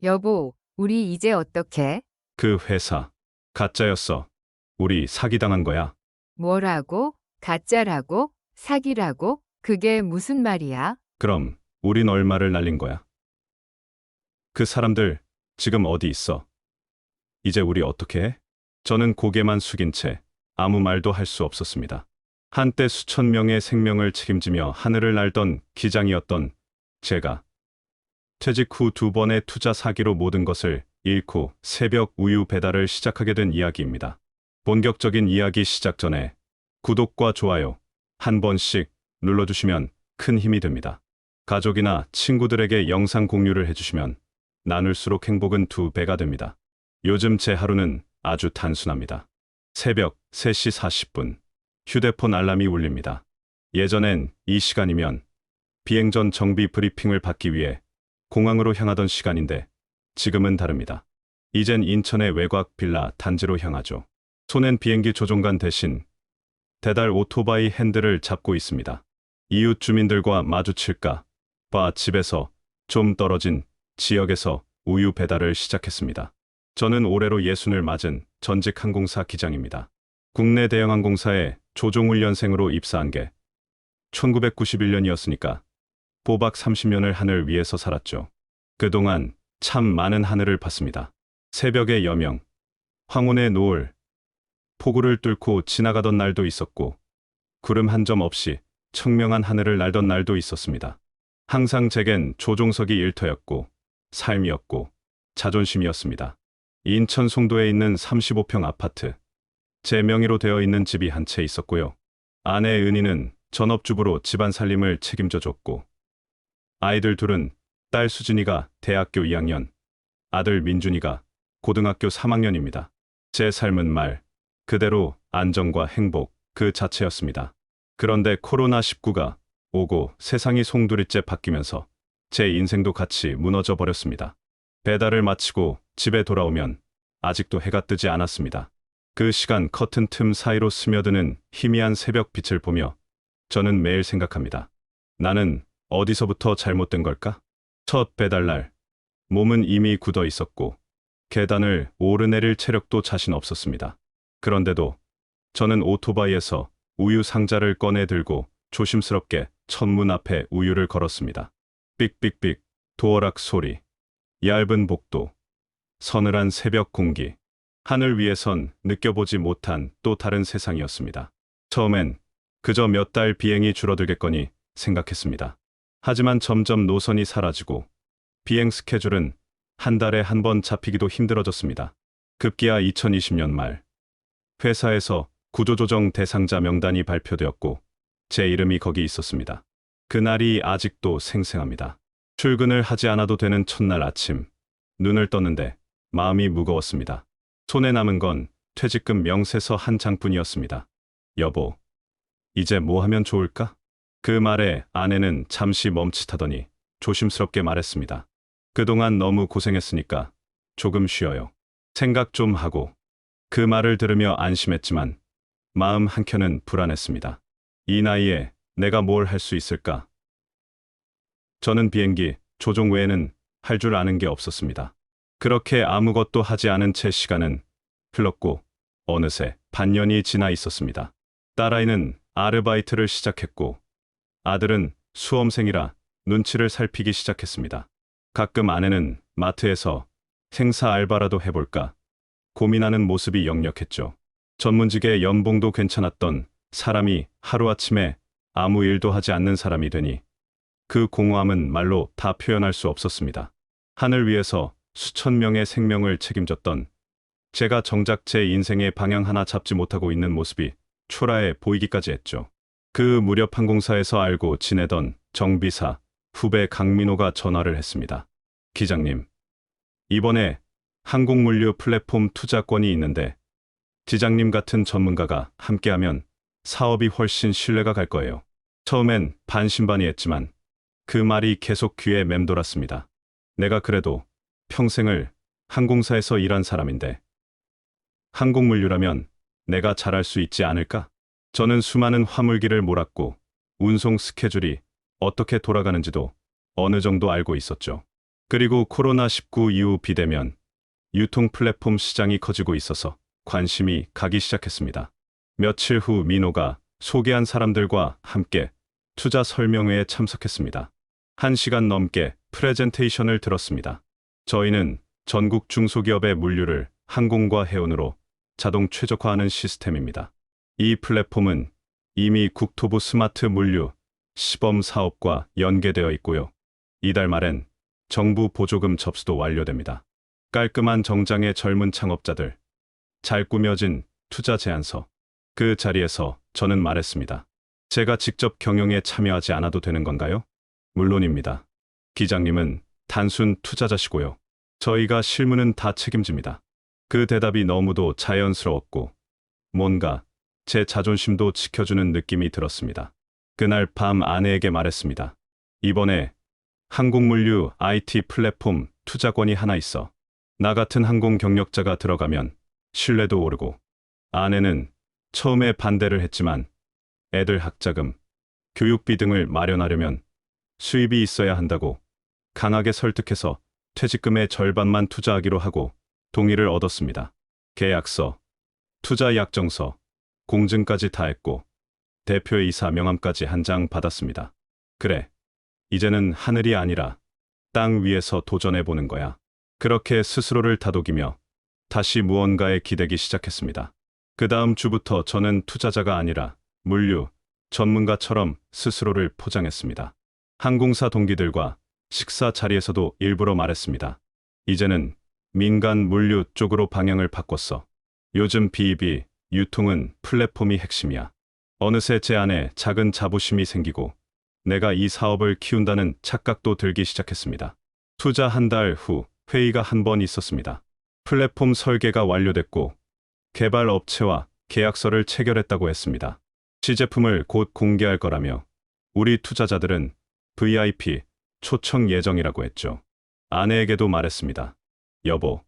여보, 우리 이제 어떡해? 그 회사 가짜였어. 우리 사기당한 거야. 뭐라고? 가짜라고? 사기라고? 그게 무슨 말이야? 그럼 우린 얼마를 날린 거야? 그 사람들 지금 어디 있어? 이제 우리 어떻게 해? 저는 고개만 숙인 채 아무 말도 할 수 없었습니다. 한때 수천 명의 생명을 책임지며 하늘을 날던 기장이었던 제가 퇴직 후 두 번의 투자 사기로 모든 것을 잃고 새벽 우유 배달을 시작하게 된 이야기입니다. 본격적인 이야기 시작 전에 구독과 좋아요 한 번씩 눌러주시면 큰 힘이 됩니다. 가족이나 친구들에게 영상 공유를 해주시면 나눌수록 행복은 두 배가 됩니다. 요즘 제 하루는 아주 단순합니다. 새벽 3시 40분 휴대폰 알람이 울립니다. 예전엔 이 시간이면 비행 전 정비 브리핑을 받기 위해 공항으로 향하던 시간인데 지금은 다릅니다. 이젠 인천의 외곽 빌라 단지로 향하죠. 손엔 비행기 조종관 대신 배달 오토바이 핸들을 잡고 있습니다. 이웃 주민들과 마주칠까 봐 집에서 좀 떨어진 지역에서 우유 배달을 시작했습니다. 저는 올해로 60을 맞은 전직 항공사 기장입니다. 국내 대형 항공사에 조종훈련생으로 입사한 게 1991년이었으니까 보박 30년을 하늘 위에서 살았죠. 그동안 참 많은 하늘을 봤습니다. 새벽의 여명, 황혼의 노을, 폭우를 뚫고 지나가던 날도 있었고 구름 한 점 없이 청명한 하늘을 날던 날도 있었습니다. 항상 제겐 조종석이 일터였고 삶이었고 자존심이었습니다. 인천 송도에 있는 35평 아파트, 제 명의로 되어 있는 집이 한 채 있었고요. 아내 은희는 전업주부로 집안 살림을 책임져 줬고 아이들 둘은 딸 수진이가 대학교 2학년, 아들 민준이가 고등학교 3학년입니다. 제 삶은 말 그대로 안정과 행복 그 자체였습니다. 그런데 코로나19가 오고 세상이 송두리째 바뀌면서 제 인생도 같이 무너져 버렸습니다. 배달을 마치고 집에 돌아오면 아직도 해가 뜨지 않았습니다. 그 시간 커튼 틈 사이로 스며드는 희미한 새벽 빛을 보며 저는 매일 생각합니다. 나는 어디서부터 잘못된 걸까? 첫 배달날, 몸은 이미 굳어 있었고 계단을 오르내릴 체력도 자신 없었습니다. 그런데도 저는 오토바이에서 우유 상자를 꺼내 들고 조심스럽게 천문 앞에 우유를 걸었습니다. 삑삑삑 도어락 소리, 얇은 복도, 서늘한 새벽 공기, 하늘 위에선 느껴보지 못한 또 다른 세상이었습니다. 처음엔 그저 몇 달 비행이 줄어들겠거니 생각했습니다. 하지만 점점 노선이 사라지고 비행 스케줄은 한 달에 한 번 잡히기도 힘들어졌습니다. 급기야 2020년 말 회사에서 구조조정 대상자 명단이 발표되었고 제 이름이 거기 있었습니다. 그날이 아직도 생생합니다. 출근을 하지 않아도 되는 첫날 아침, 눈을 떴는데 마음이 무거웠습니다. 손에 남은 건 퇴직금 명세서 한 장뿐이었습니다. 여보, 이제 뭐 하면 좋을까? 그 말에 아내는 잠시 멈칫하더니 조심스럽게 말했습니다. 그동안 너무 고생했으니까 조금 쉬어요. 생각 좀 하고. 그 말을 들으며 안심했지만 마음 한켠은 불안했습니다. 이 나이에 내가 뭘 할 수 있을까? 저는 비행기 조종 외에는 할 줄 아는 게 없었습니다. 그렇게 아무것도 하지 않은 채 시간은 흘렀고 어느새 반년이 지나 있었습니다. 딸아이는 아르바이트를 시작했고 아들은 수험생이라 눈치를 살피기 시작했습니다. 가끔 아내는 마트에서 행사 알바라도 해볼까 고민하는 모습이 역력했죠. 전문직의 연봉도 괜찮았던 사람이 하루아침에 아무 일도 하지 않는 사람이 되니 그 공허함은 말로 다 표현할 수 없었습니다. 하늘 위에서 수천 명의 생명을 책임졌던 제가 정작 제 인생의 방향 하나 잡지 못하고 있는 모습이 초라해 보이기까지 했죠. 그 무렵 항공사에서 알고 지내던 정비사 후배 강민호가 전화를 했습니다. 기장님, 이번에 항공물류 플랫폼 투자권이 있는데 지장님 같은 전문가가 함께하면 사업이 훨씬 신뢰가 갈 거예요. 처음엔 반신반의했지만 그 말이 계속 귀에 맴돌았습니다. 내가 그래도 평생을 항공사에서 일한 사람인데 항공물류라면 내가 잘할 수 있지 않을까? 저는 수많은 화물기를 몰았고 운송 스케줄이 어떻게 돌아가는지도 어느 정도 알고 있었죠. 그리고 코로나19 이후 비대면 유통 플랫폼 시장이 커지고 있어서 관심이 가기 시작했습니다. 며칠 후 민호가 소개한 사람들과 함께 투자 설명회에 참석했습니다. 1시간 넘게 프레젠테이션을 들었습니다. 저희는 전국 중소기업의 물류를 항공과 해운으로 자동 최적화하는 시스템입니다. 이 플랫폼은 이미 국토부 스마트 물류 시범 사업과 연계되어 있고요. 이달 말엔 정부 보조금 접수도 완료됩니다. 깔끔한 정장의 젊은 창업자들, 잘 꾸며진 투자 제안서. 그 자리에서 저는 말했습니다. 제가 직접 경영에 참여하지 않아도 되는 건가요? 물론입니다. 기장님은 단순 투자자시고요. 저희가 실무는 다 책임집니다. 그 대답이 너무도 자연스러웠고 뭔가 제 자존심도 지켜주는 느낌이 들었습니다. 그날 밤 아내에게 말했습니다. 이번에 항공물류 IT 플랫폼 투자권이 하나 있어. 나 같은 항공 경력자가 들어가면 신뢰도 오르고. 아내는 처음에 반대를 했지만 애들 학자금, 교육비 등을 마련하려면 수입이 있어야 한다고 강하게 설득해서 퇴직금의 절반만 투자하기로 하고 동의를 얻었습니다. 계약서, 투자 약정서, 공증까지 다 했고 대표이사 명함까지 한 장 받았습니다. 그래, 이제는 하늘이 아니라 땅 위에서 도전해보는 거야. 그렇게 스스로를 다독이며 다시 무언가에 기대기 시작했습니다. 그 다음 주부터 저는 투자자가 아니라 물류 전문가처럼 스스로를 포장했습니다. 항공사 동기들과 식사 자리에서도 일부러 말했습니다. 이제는 민간 물류 쪽으로 방향을 바꿨어. 요즘 B2B 유통은 플랫폼이 핵심이야. 어느새 제 안에 작은 자부심이 생기고 내가 이 사업을 키운다는 착각도 들기 시작했습니다. 투자 한 달 후 회의가 한 번 있었습니다. 플랫폼 설계가 완료됐고 개발 업체와 계약서를 체결했다고 했습니다. 시제품을 곧 공개할 거라며 우리 투자자들은 VIP 초청 예정이라고 했죠. 아내에게도 말했습니다. 여보,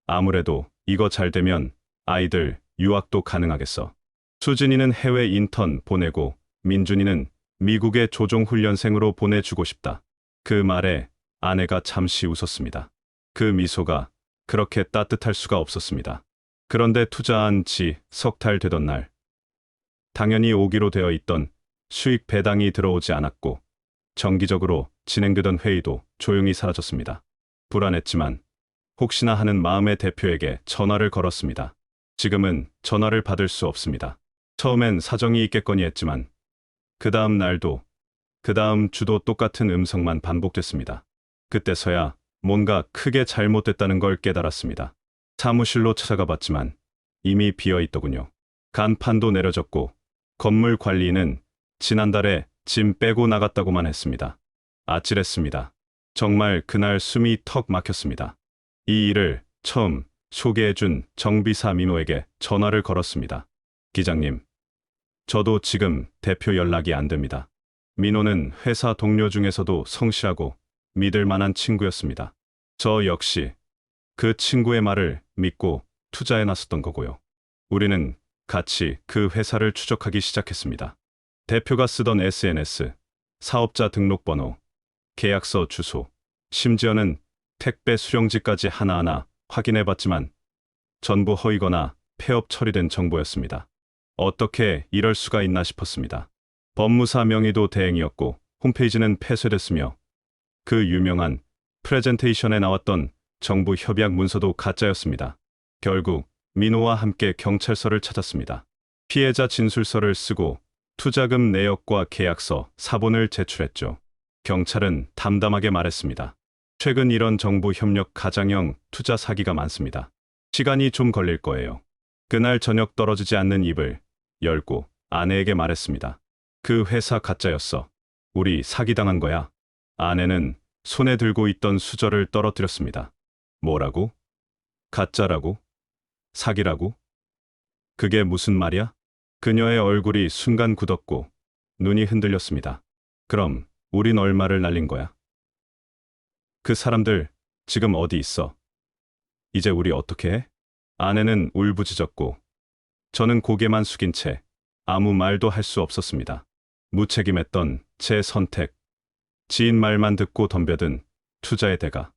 아무래도 이거 잘 되면 아이들 유학도 가능하겠어. 수진이는 해외 인턴 보내고 민준이는 미국의 조종훈련생으로 보내주고 싶다. 그 말에 아내가 잠시 웃었습니다. 그 미소가 그렇게 따뜻할 수가 없었습니다. 그런데 투자한 지 석 달 되던 날, 당연히 오기로 되어 있던 수익 배당이 들어오지 않았고 정기적으로 진행되던 회의도 조용히 사라졌습니다. 불안했지만 혹시나 하는 마음에 대표에게 전화를 걸었습니다. 지금은 전화를 받을 수 없습니다. 처음엔 사정이 있겠거니 했지만 그 다음 날도 그 다음 주도 똑같은 음성만 반복됐습니다. 그때서야 뭔가 크게 잘못됐다는 걸 깨달았습니다. 사무실로 찾아가 봤지만 이미 비어 있더군요. 간판도 내려졌고 건물 관리인은 지난달에 짐 빼고 나갔다고만 했습니다. 아찔했습니다. 정말 그날 숨이 턱 막혔습니다. 이 일을 처음 소개해준 정비사 민호에게 전화를 걸었습니다. 기장님, 저도 지금 대표 연락이 안 됩니다. 민호는 회사 동료 중에서도 성실하고 믿을 만한 친구였습니다. 저 역시 그 친구의 말을 믿고 투자에 나섰던 거고요. 우리는 같이 그 회사를 추적하기 시작했습니다. 대표가 쓰던 SNS, 사업자 등록번호, 계약서 주소, 심지어는 택배 수령지까지 하나하나 확인해봤지만 전부 허위거나 폐업 처리된 정보였습니다. 어떻게 이럴 수가 있나 싶었습니다. 법무사 명의도 대행이었고 홈페이지는 폐쇄됐으며 그 유명한 프레젠테이션에 나왔던 정부 협약 문서도 가짜였습니다. 결국 민호와 함께 경찰서를 찾았습니다. 피해자 진술서를 쓰고 투자금 내역과 계약서, 사본을 제출했죠. 경찰은 담담하게 말했습니다. 최근 이런 정부 협력 가장형 투자 사기가 많습니다. 시간이 좀 걸릴 거예요. 그날 저녁 떨어지지 않는 입을 열고 아내에게 말했습니다. 그 회사 가짜였어. 우리 사기당한 거야. 아내는 손에 들고 있던 수저를 떨어뜨렸습니다. 뭐라고? 가짜라고? 사기라고? 그게 무슨 말이야? 그녀의 얼굴이 순간 굳었고 눈이 흔들렸습니다. 그럼 우린 얼마를 날린 거야? 그 사람들 지금 어디 있어? 이제 우리 어떻게 해? 아내는 울부짖었고 저는 고개만 숙인 채 아무 말도 할 수 없었습니다. 무책임했던 제 선택, 지인 말만 듣고 덤벼든 투자의 대가.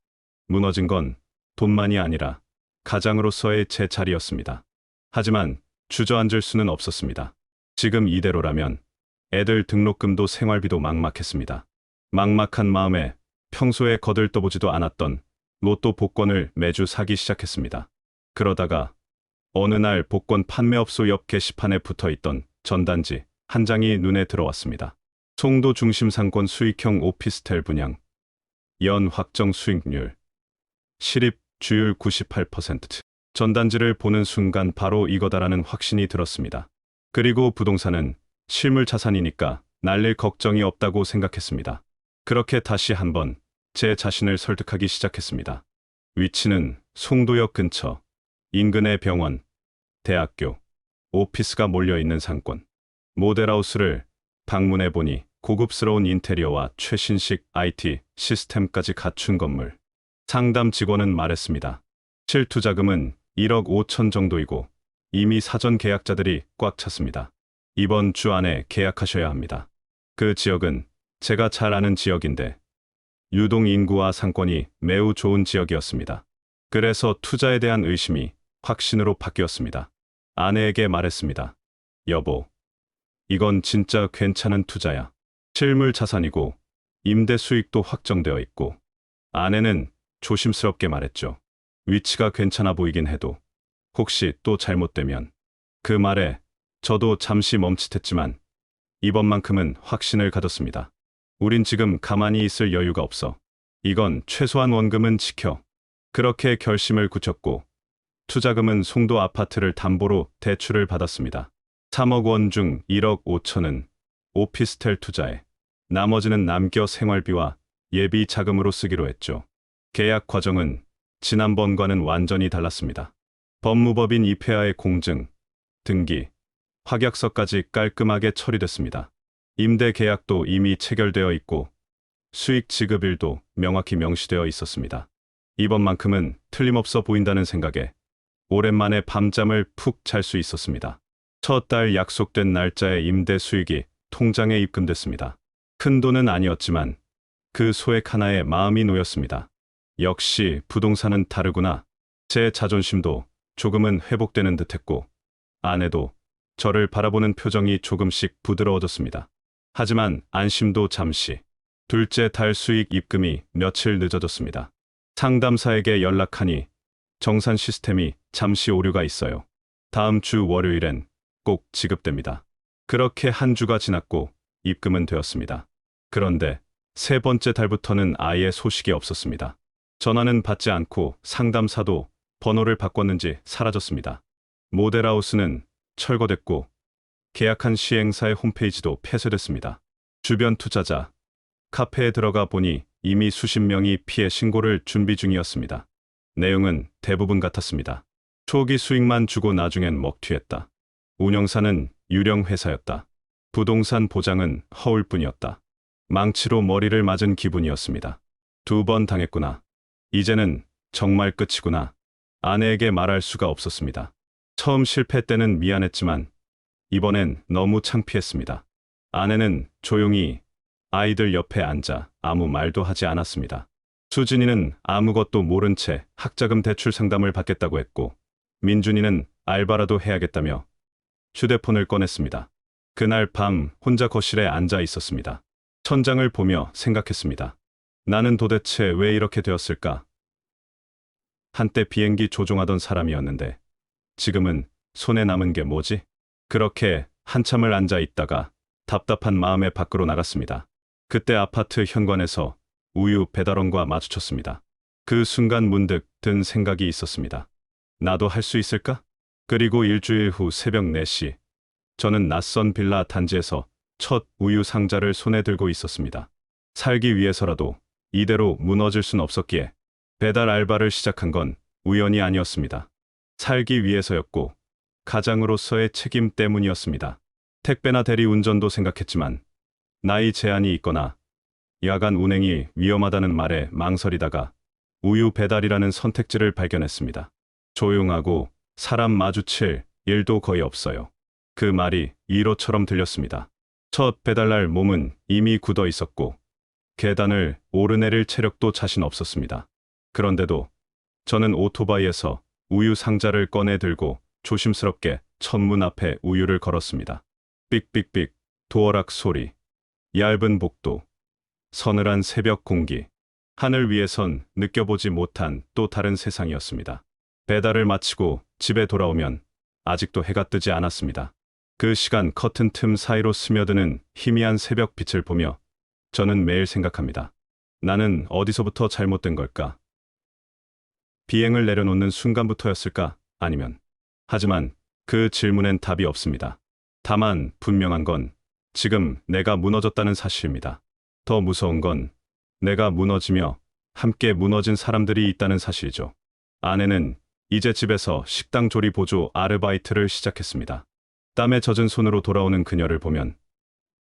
무너진 건 돈만이 아니라 가장으로서의 제 자리였습니다. 하지만 주저앉을 수는 없었습니다. 지금 이대로라면 애들 등록금도 생활비도 막막했습니다. 막막한 마음에 평소에 거들떠보지도 않았던 로또 복권을 매주 사기 시작했습니다. 그러다가 어느 날 복권 판매업소 옆 게시판에 붙어있던 전단지 한 장이 눈에 들어왔습니다. 송도 중심 상권 수익형 오피스텔 분양, 연 확정 수익률, 실입 주율 98%. 전단지를 보는 순간 바로 이거다라는 확신이 들었습니다. 그리고 부동산은 실물 자산이니까 날릴 걱정이 없다고 생각했습니다. 그렇게 다시 한번 제 자신을 설득하기 시작했습니다. 위치는 송도역 근처, 인근의 병원, 대학교, 오피스가 몰려있는 상권. 모델하우스를 방문해 보니 고급스러운 인테리어와 최신식 IT 시스템까지 갖춘 건물. 상담 직원은 말했습니다. 실투자금은 1억 5천 정도이고 이미 사전 계약자들이 꽉 찼습니다. 이번 주 안에 계약하셔야 합니다. 그 지역은 제가 잘 아는 지역인데 유동 인구와 상권이 매우 좋은 지역이었습니다. 그래서 투자에 대한 의심이 확신으로 바뀌었습니다. 아내에게 말했습니다. 여보, 이건 진짜 괜찮은 투자야. 실물 자산이고 임대 수익도 확정되어 있고. 아내는 조심스럽게 말했죠. 위치가 괜찮아 보이긴 해도 혹시 또 잘못되면. 그 말에 저도 잠시 멈칫했지만 이번만큼은 확신을 가졌습니다. 우린 지금 가만히 있을 여유가 없어. 이건 최소한 원금은 지켜. 그렇게 결심을 굳혔고 투자금은 송도 아파트를 담보로 대출을 받았습니다. 3억 원 중 1억 5천은 오피스텔 투자에, 나머지는 남겨 생활비와 예비 자금으로 쓰기로 했죠. 계약 과정은 지난번과는 완전히 달랐습니다. 법무법인 입회하의 공증, 등기, 확약서까지 깔끔하게 처리됐습니다. 임대 계약도 이미 체결되어 있고 수익 지급일도 명확히 명시되어 있었습니다. 이번만큼은 틀림없어 보인다는 생각에 오랜만에 밤잠을 푹 잘 수 있었습니다. 첫 달 약속된 날짜에 임대 수익이 통장에 입금됐습니다. 큰 돈은 아니었지만 그 소액 하나에 마음이 놓였습니다. 역시 부동산은 다르구나. 제 자존심도 조금은 회복되는 듯했고 아내도 저를 바라보는 표정이 조금씩 부드러워졌습니다. 하지만 안심도 잠시. 둘째 달 수익 입금이 며칠 늦어졌습니다. 상담사에게 연락하니 정산 시스템이 잠시 오류가 있어요. 다음 주 월요일엔 꼭 지급됩니다. 그렇게 한 주가 지났고 입금은 되었습니다. 그런데 세 번째 달부터는 아예 소식이 없었습니다. 전화는 받지 않고 상담사도 번호를 바꿨는지 사라졌습니다. 모델하우스는 철거됐고 계약한 시행사의 홈페이지도 폐쇄됐습니다. 주변 투자자, 카페에 들어가 보니 이미 수십 명이 피해 신고를 준비 중이었습니다. 내용은 대부분 같았습니다. 초기 수익만 주고 나중엔 먹튀했다. 운영사는 유령 회사였다. 부동산 보장은 허울 뿐이었다. 망치로 머리를 맞은 기분이었습니다. 2번 당했구나. 이제는 정말 끝이구나. 아내에게 말할 수가 없었습니다. 처음 실패 때는 미안했지만 이번엔 너무 창피했습니다. 아내는 조용히 아이들 옆에 앉아 아무 말도 하지 않았습니다. 수진이는 아무것도 모른 채 학자금 대출 상담을 받겠다고 했고 민준이는 알바라도 해야겠다며 휴대폰을 꺼냈습니다. 그날 밤 혼자 거실에 앉아 있었습니다. 천장을 보며 생각했습니다. 나는 도대체 왜 이렇게 되었을까? 한때 비행기 조종하던 사람이었는데 지금은 손에 남은 게 뭐지? 그렇게 한참을 앉아 있다가 답답한 마음에 밖으로 나갔습니다. 그때 아파트 현관에서 우유 배달원과 마주쳤습니다. 그 순간 문득 든 생각이 있었습니다. 나도 할 수 있을까? 그리고 일주일 후 새벽 4시, 저는 낯선 빌라 단지에서 첫 우유 상자를 손에 들고 있었습니다. 살기 위해서라도 이대로 무너질 순 없었기에 배달 알바를 시작한 건 우연이 아니었습니다. 살기 위해서였고 가장으로서의 책임 때문이었습니다. 택배나 대리 운전도 생각했지만 나이 제한이 있거나 야간 운행이 위험하다는 말에 망설이다가 우유 배달이라는 선택지를 발견했습니다. 조용하고 사람 마주칠 일도 거의 없어요. 그 말이 위로처럼 들렸습니다. 첫 배달날 몸은 이미 굳어 있었고 계단을 오르내릴 체력도 자신 없었습니다. 그런데도 저는 오토바이에서 우유 상자를 꺼내 들고 조심스럽게 천문 앞에 우유를 걸었습니다. 삑삑삑 도어락 소리, 얇은 복도, 서늘한 새벽 공기. 하늘 위에선 느껴보지 못한 또 다른 세상이었습니다. 배달을 마치고 집에 돌아오면 아직도 해가 뜨지 않았습니다. 그 시간 커튼 틈 사이로 스며드는 희미한 새벽 빛을 보며 저는 매일 생각합니다. 나는 어디서부터 잘못된 걸까? 비행을 내려놓는 순간부터였을까? 아니면. 하지만 그 질문엔 답이 없습니다. 다만 분명한 건 지금 내가 무너졌다는 사실입니다. 더 무서운 건 내가 무너지며 함께 무너진 사람들이 있다는 사실이죠. 아내는 이제 집에서 식당 조리 보조 아르바이트를 시작했습니다. 땀에 젖은 손으로 돌아오는 그녀를 보면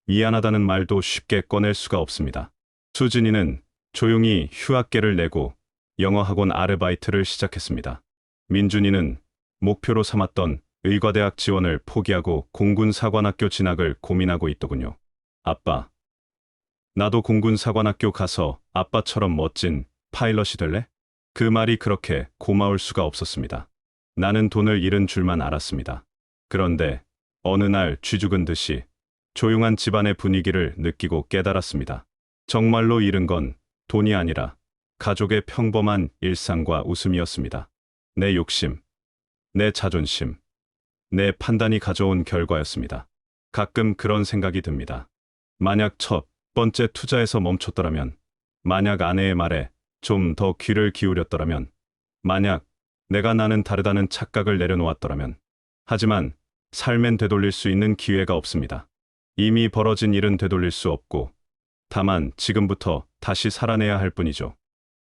미안하다는 말도 쉽게 꺼낼 수가 없습니다. 수진이는 조용히 휴학계를 내고 영어학원 아르바이트를 시작했습니다. 민준이는 목표로 삼았던 의과대학 지원을 포기하고 공군사관학교 진학을 고민하고 있더군요. 아빠, 나도 공군사관학교 가서 아빠처럼 멋진 파일럿이 될래? 그 말이 그렇게 고마울 수가 없었습니다. 나는 돈을 잃은 줄만 알았습니다. 그런데 어느 날 쥐죽은 듯이 조용한 집안의 분위기를 느끼고 깨달았습니다. 정말로 잃은 건 돈이 아니라 가족의 평범한 일상과 웃음이었습니다. 내 욕심, 내 자존심, 내 판단이 가져온 결과였습니다. 가끔 그런 생각이 듭니다. 만약 첫 번째 투자에서 멈췄더라면, 만약 아내의 말에 좀 더 귀를 기울였더라면, 만약 내가 나는 다르다는 착각을 내려놓았더라면. 하지만 삶엔 되돌릴 수 있는 기회가 없습니다. 이미 벌어진 일은 되돌릴 수 없고, 다만 지금부터 다시 살아내야 할 뿐이죠.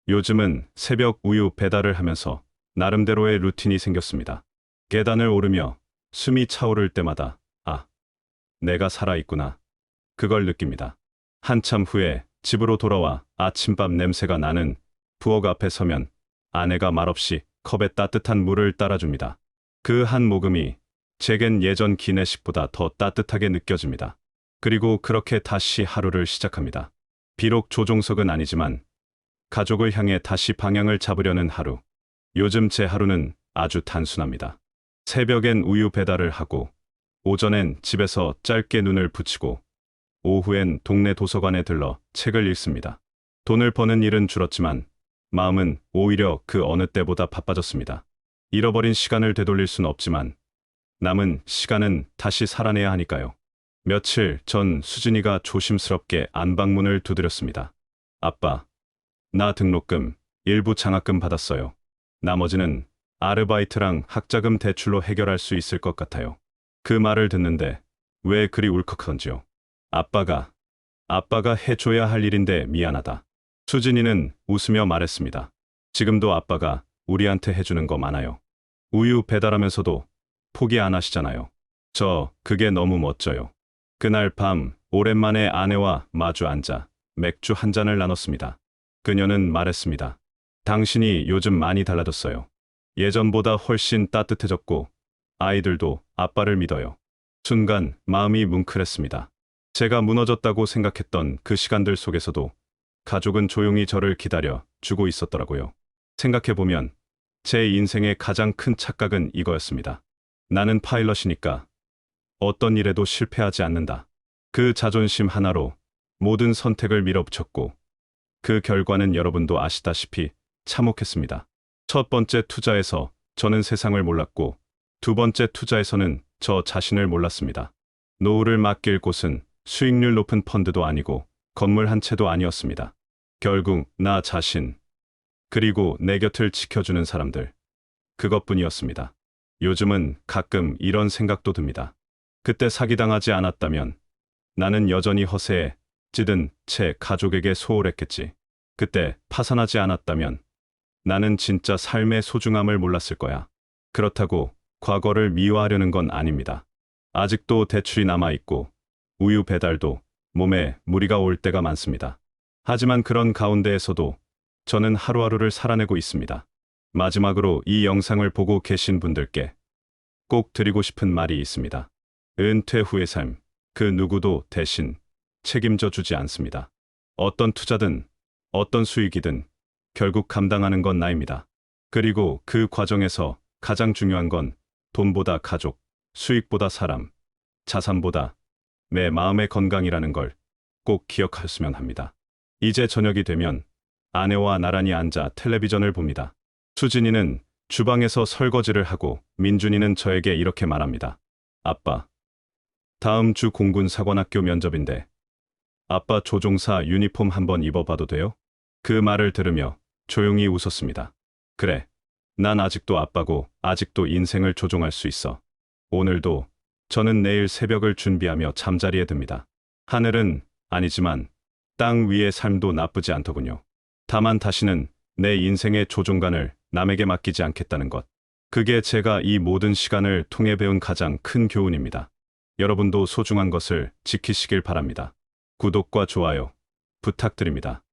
요즘은 새벽 우유 배달을 하면서 나름대로의 루틴이 생겼습니다. 계단을 오르며 숨이 차오를 때마다 아, 내가 살아있구나. 그걸 느낍니다. 한참 후에 집으로 돌아와 아침밥 냄새가 나는 부엌 앞에 서면 아내가 말없이 컵에 따뜻한 물을 따라줍니다. 그 한 모금이 제겐 예전 기내식보다 더 따뜻하게 느껴집니다. 그리고 그렇게 다시 하루를 시작합니다. 비록 조종석은 아니지만 가족을 향해 다시 방향을 잡으려는 하루. 요즘 제 하루는 아주 단순합니다. 새벽엔 우유 배달을 하고, 오전엔 집에서 짧게 눈을 붙이고, 오후엔 동네 도서관에 들러 책을 읽습니다. 돈을 버는 일은 줄었지만 마음은 오히려 그 어느 때보다 바빠졌습니다. 잃어버린 시간을 되돌릴 순 없지만 남은 시간은 다시 살아내야 하니까요. 며칠 전 수진이가 조심스럽게 안방문을 두드렸습니다. 아빠, 나 등록금, 일부 장학금 받았어요. 나머지는 아르바이트랑 학자금 대출로 해결할 수 있을 것 같아요. 그 말을 듣는데 왜 그리 울컥한지요. 아빠가 해줘야 할 일인데 미안하다. 수진이는 웃으며 말했습니다. 지금도 아빠가 우리한테 해주는 거 많아요. 우유 배달하면서도 포기 안 하시잖아요. 그게 너무 멋져요. 그날 밤 오랜만에 아내와 마주 앉아 맥주 한 잔을 나눴습니다. 그녀는 말했습니다. 당신이 요즘 많이 달라졌어요. 예전보다 훨씬 따뜻해졌고 아이들도 아빠를 믿어요. 순간 마음이 뭉클했습니다. 제가 무너졌다고 생각했던 그 시간들 속에서도 가족은 조용히 저를 기다려 주고 있었더라고요. 생각해보면 제 인생의 가장 큰 착각은 이거였습니다. 나는 파일럿이니까 어떤 일에도 실패하지 않는다. 그 자존심 하나로 모든 선택을 밀어붙였고 그 결과는 여러분도 아시다시피 참혹했습니다. 첫 번째 투자에서 저는 세상을 몰랐고 두 번째 투자에서는 저 자신을 몰랐습니다. 노후를 맡길 곳은 수익률 높은 펀드도 아니고 건물 한 채도 아니었습니다. 결국 나 자신, 그리고 내 곁을 지켜주는 사람들, 그것뿐이었습니다. 요즘은 가끔 이런 생각도 듭니다. 그때 사기당하지 않았다면 나는 여전히 허세에 찌든 채 가족에게 소홀했겠지. 그때 파산하지 않았다면 나는 진짜 삶의 소중함을 몰랐을 거야. 그렇다고 과거를 미화하려는 건 아닙니다. 아직도 대출이 남아있고 우유 배달도 몸에 무리가 올 때가 많습니다. 하지만 그런 가운데에서도 저는 하루하루를 살아내고 있습니다. 마지막으로 이 영상을 보고 계신 분들께 꼭 드리고 싶은 말이 있습니다. 은퇴 후의 삶, 그 누구도 대신 책임져 주지 않습니다. 어떤 투자든, 어떤 수익이든 결국 감당하는 건 나입니다. 그리고 그 과정에서 가장 중요한 건 돈보다 가족, 수익보다 사람, 자산보다 내 마음의 건강이라는 걸 꼭 기억하셨으면 합니다. 이제 저녁이 되면 아내와 나란히 앉아 텔레비전을 봅니다. 수진이는 주방에서 설거지를 하고 민준이는 저에게 이렇게 말합니다. 아빠, 다음 주 공군 사관학교 면접인데 아빠 조종사 유니폼 한번 입어봐도 돼요? 그 말을 들으며 조용히 웃었습니다. 그래, 난 아직도 아빠고 아직도 인생을 조종할 수 있어. 오늘도 저는 내일 새벽을 준비하며 잠자리에 듭니다. 하늘은 아니지만 땅 위의 삶도 나쁘지 않더군요. 다만 다시는 내 인생의 조종관을 남에게 맡기지 않겠다는 것. 그게 제가 이 모든 시간을 통해 배운 가장 큰 교훈입니다. 여러분도 소중한 것을 지키시길 바랍니다. 구독과 좋아요 부탁드립니다.